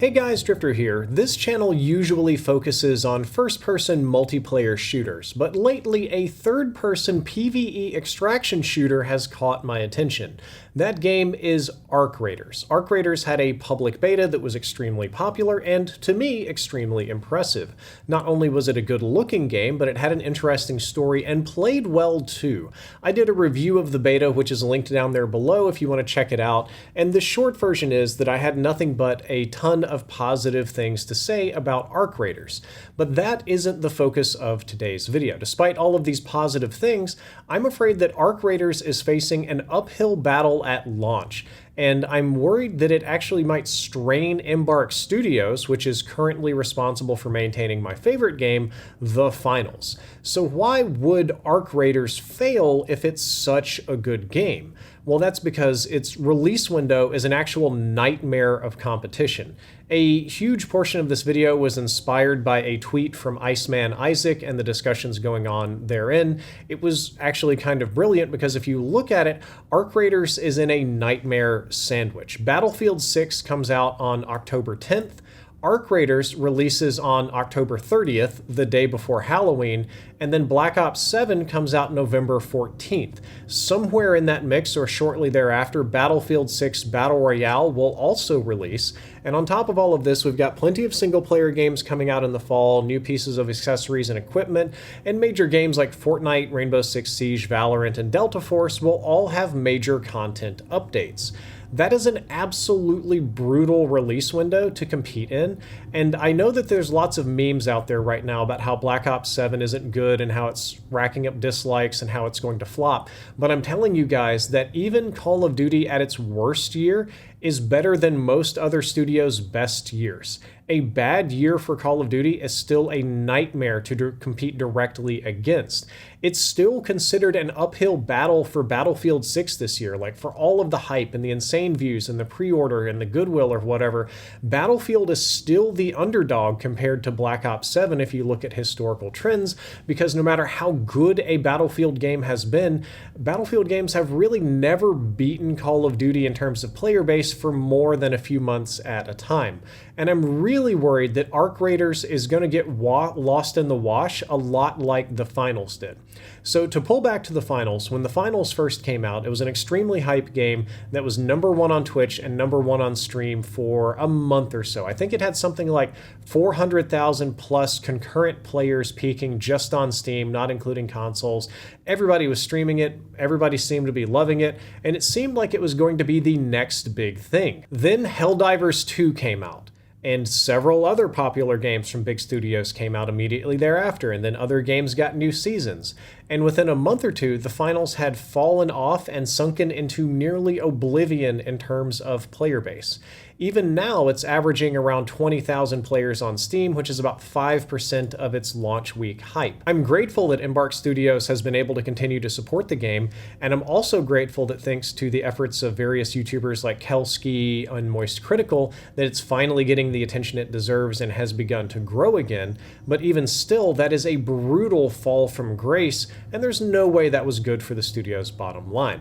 Hey guys, Drifter here. This channel usually focuses on first-person multiplayer shooters, but lately a third-person PvE extraction shooter has caught my attention. That game is Arc Raiders. Arc Raiders had a public beta that was extremely popular and, to me, extremely impressive. Not only was it a good-looking game, but it had an interesting story and played well too. I did a review of the beta, which is linked down there below if you want to check it out, and the short version is that I had nothing but a ton of positive things to say about Arc Raiders. But that isn't the focus of today's video. Despite all of these positive things, I'm afraid that Arc Raiders is facing an uphill battle at launch, and I'm worried that it actually might strain Embark Studios, which is currently responsible for maintaining my favorite game, The Finals. So why would Arc Raiders fail if it's such a good game? Well, that's because its release window is an actual nightmare of competition. A huge portion of this video was inspired by a tweet from Iceman Isaac and the discussions going on therein. It was actually kind of brilliant because if you look at it, Arc Raiders is in a nightmare sandwich. Battlefield 6 comes out on October 10th. Arc Raiders releases on October 30th, the day before Halloween, and then Black Ops 7 comes out November 14th. Somewhere in that mix or shortly thereafter, Battlefield 6 Battle Royale will also release. And on top of all of this, we've got plenty of single-player games coming out in the fall, new pieces of accessories and equipment, and major games like Fortnite, Rainbow Six Siege, Valorant, and Delta Force will all have major content updates. That is an absolutely brutal release window to compete in, and I know that there's lots of memes out there right now about how Black Ops 7 isn't good and how it's racking up dislikes and how it's going to flop, but I'm telling you guys that even Call of Duty at its worst year is better than most other studios' best years. A bad year for Call of Duty is still a nightmare to compete directly against. It's still considered an uphill battle for Battlefield 6 this year. Like, for all of the hype and the insane views and the pre-order and the goodwill or whatever, Battlefield is still the underdog compared to Black Ops 7 if you look at historical trends, because no matter how good a Battlefield game has been, Battlefield games have really never beaten Call of Duty in terms of player base for more than a few months at a time. And I'm really worried that Arc Raiders is going to get lost in the wash a lot like The Finals did. So to pull back to The Finals, when The Finals first came out, it was an extremely hype game that was #1 on Twitch and #1 on stream for a month or so. I think it had something like 400,000 plus concurrent players peaking just on Steam, not including consoles. Everybody was streaming it, everybody seemed to be loving it, and it seemed like it was going to be the next big thing. Then Helldivers 2 came out. And several other popular games from big studios came out immediately thereafter, and then other games got new seasons. And within a month or two, The Finals had fallen off and sunken into nearly oblivion in terms of player base. Even now, it's averaging around 20,000 players on Steam, which is about 5% of its launch week hype. I'm grateful that Embark Studios has been able to continue to support the game, and I'm also grateful that thanks to the efforts of various YouTubers like Kelski and Moist Critical, that it's finally getting the attention it deserves and has begun to grow again. But even still, that is a brutal fall from grace, and there's no way that was good for the studio's bottom line.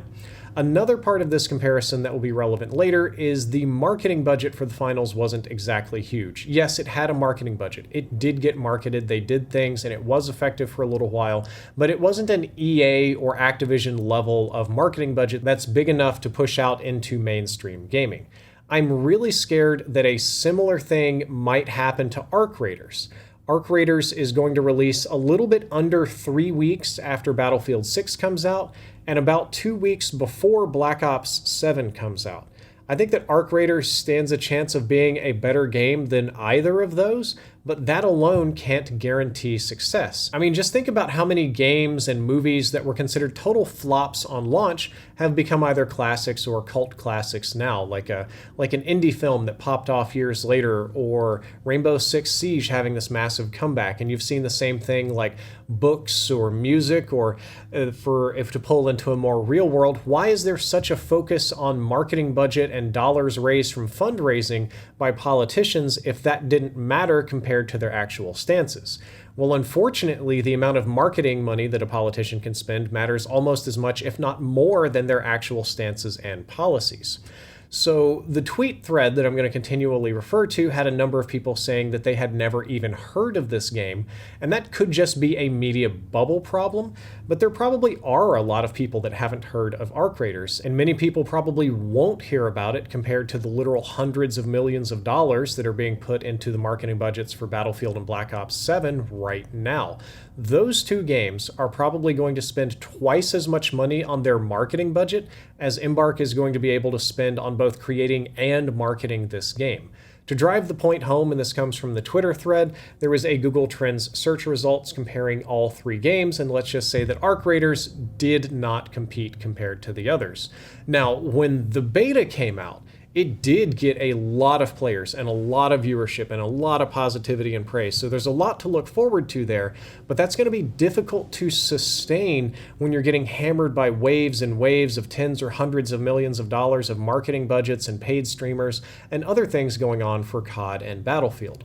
Another part of this comparison that will be relevant later is the marketing budget for The Finals wasn't exactly huge. Yes, it had a marketing budget. It did get marketed, they did things, and it was effective for a little while, but it wasn't an EA or Activision level of marketing budget that's big enough to push out into mainstream gaming. I'm really scared that a similar thing might happen to Arc Raiders. Arc Raiders is going to release a little bit under 3 weeks after Battlefield 6 comes out, and about 2 weeks before Black Ops 7 comes out. I think that Arc Raiders stands a chance of being a better game than either of those, but that alone can't guarantee success. I mean, just think about how many games and movies that were considered total flops on launch have become either classics or cult classics now, like an indie film that popped off years later, or Rainbow Six Siege having this massive comeback. And you've seen the same thing like books or music, or if to pull into a more real world, why is there such a focus on marketing budget and dollars raised from fundraising by politicians if that didn't matter compared to their actual stances? Well, unfortunately, the amount of marketing money that a politician can spend matters almost as much, if not more, than their actual stances and policies. So the tweet thread that I'm going to continually refer to had a number of people saying that they had never even heard of this game, and that could just be a media bubble problem, but there probably are a lot of people that haven't heard of Arc Raiders, and many people probably won't hear about it compared to the literal hundreds of millions of dollars that are being put into the marketing budgets for Battlefield and Black Ops 7 right now. Those two games are probably going to spend twice as much money on their marketing budget as Embark is going to be able to spend on both creating and marketing this game. To drive the point home, and this comes from the Twitter thread, there was a Google Trends search results comparing all three games, and let's just say that Arc Raiders did not compete compared to the others. Now, when the beta came out, it did get a lot of players and a lot of viewership and a lot of positivity and praise. So there's a lot to look forward to there, but that's going to be difficult to sustain when you're getting hammered by waves and waves of tens or hundreds of millions of dollars of marketing budgets and paid streamers and other things going on for COD and Battlefield.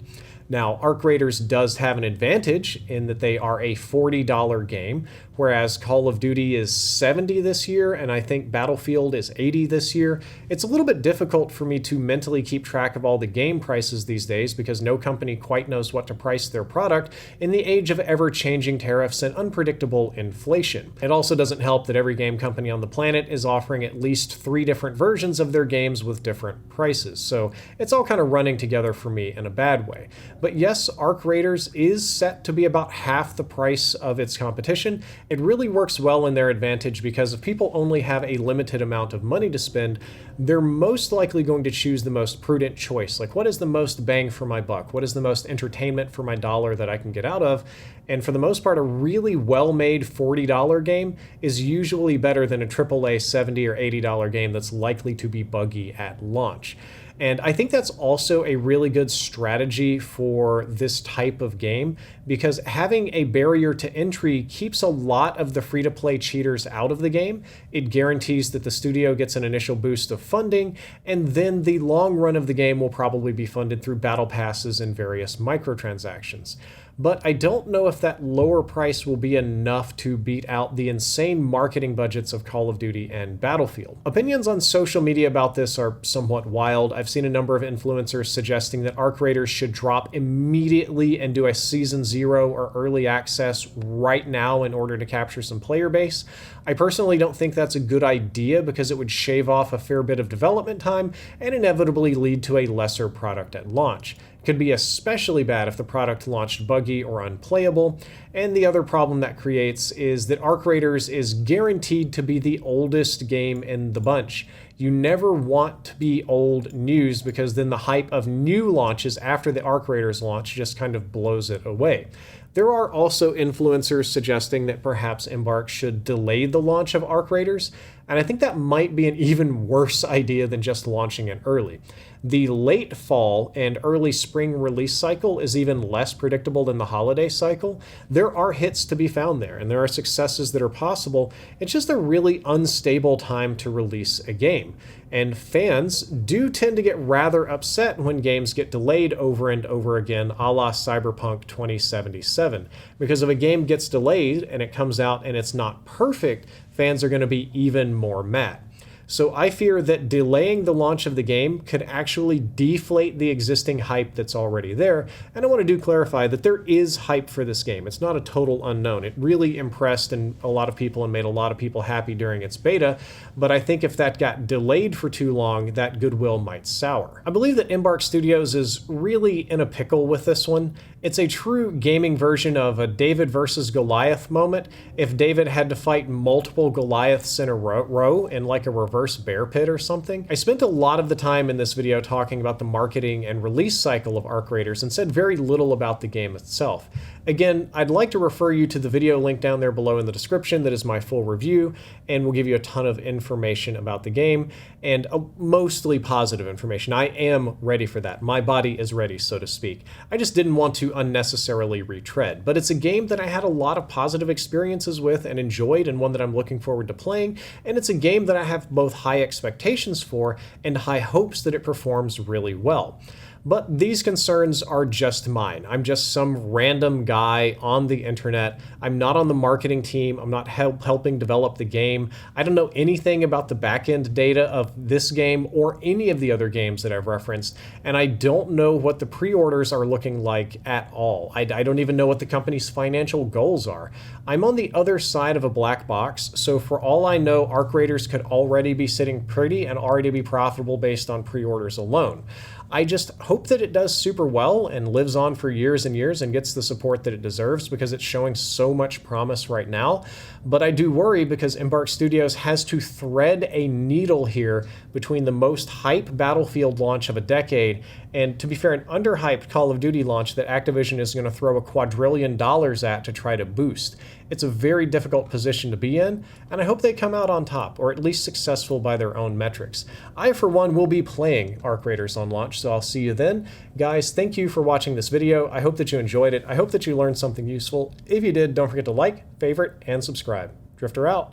Now, Arc Raiders does have an advantage in that they are a $40 game, whereas Call of Duty is $70 this year, and I think Battlefield is $80 this year. It's a little bit difficult for me to mentally keep track of all the game prices these days because no company quite knows what to price their product in the age of ever-changing tariffs and unpredictable inflation. It also doesn't help that every game company on the planet is offering at least 3 different versions of their games with different prices, so it's all kind of running together for me in a bad way. But yes, Arc Raiders is set to be about half the price of its competition. It really works well in their advantage because if people only have a limited amount of money to spend, they're most likely going to choose the most prudent choice. Like, what is the most bang for my buck? What is the most entertainment for my dollar that I can get out of? And for the most part, a really well-made $40 game is usually better than a AAA $70 or $80 game that's likely to be buggy at launch. And I think that's also a really good strategy for this type of game because having a barrier to entry keeps a lot of the free-to-play cheaters out of the game. It guarantees that the studio gets an initial boost of funding, and then the long run of the game will probably be funded through battle passes and various microtransactions. But I don't know if that lower price will be enough to beat out the insane marketing budgets of Call of Duty and Battlefield. Opinions on social media about this are somewhat wild. I've seen a number of influencers suggesting that Arc Raiders should drop immediately and do a Season 0 or early access right now in order to capture some player base. I personally don't think that's a good idea because it would shave off a fair bit of development time and inevitably lead to a lesser product at launch. Could be especially bad if the product launched buggy or unplayable, and the other problem that creates is that Arc Raiders is guaranteed to be the oldest game in the bunch. You never want to be old news because then the hype of new launches after the Arc Raiders launch just kind of blows it away. There are also influencers suggesting that perhaps Embark should delay the launch of Arc Raiders, and I think that might be an even worse idea than just launching it early. The late fall and early spring release cycle is even less predictable than the holiday cycle. There are hits to be found there, and there are successes that are possible. It's just a really unstable time to release a game. And fans do tend to get rather upset when games get delayed over and over again, a la Cyberpunk 2077. Because if a game gets delayed and it comes out and it's not perfect, fans are going to be even more mad. So I fear that delaying the launch of the game could actually deflate the existing hype that's already there. And I want to clarify that there is hype for this game. It's not a total unknown. It really impressed a lot of people and made a lot of people happy during its beta. But I think if that got delayed for too long, that goodwill might sour. I believe that Embark Studios is really in a pickle with this one. It's a true gaming version of a David versus Goliath moment if David had to fight multiple Goliaths in a row in like a reverse bear pit or something. I spent a lot of the time in this video talking about the marketing and release cycle of Arc Raiders and said very little about the game itself. Again, I'd like to refer you to the video link down there below in the description that is my full review, and will give you a ton of information about the game, and mostly positive information. I am ready for that. My body is ready, so to speak. I just didn't want to unnecessarily retread, but it's a game that I had a lot of positive experiences with and enjoyed, and one that I'm looking forward to playing, and it's a game that I have both high expectations for and high hopes that it performs really well. But these concerns are just mine. I'm just some random guy on the internet. I'm not on the marketing team. I'm not helping develop the game. I don't know anything about the back-end data of this game or any of the other games that I've referenced, and I don't know what the pre-orders are looking like at all. I don't even know what the company's financial goals are. I'm on the other side of a black box, so for all I know, Arc Raiders could already be sitting pretty and already be profitable based on pre-orders alone. I just hope that it does super well and lives on for years and years and gets the support that it deserves, because it's showing so much promise right now. But I do worry because Embark Studios has to thread a needle here between the most hype Battlefield launch of a decade and, to be fair, an underhyped Call of Duty launch that Activision is going to throw $1 quadrillion at to try to boost. It's a very difficult position to be in, and I hope they come out on top, or at least successful by their own metrics. I, for one, will be playing Arc Raiders on launch, so I'll see you then. Guys, thank you for watching this video. I hope that you enjoyed it. I hope that you learned something useful. If you did, don't forget to like, favorite, and subscribe. Drifter out.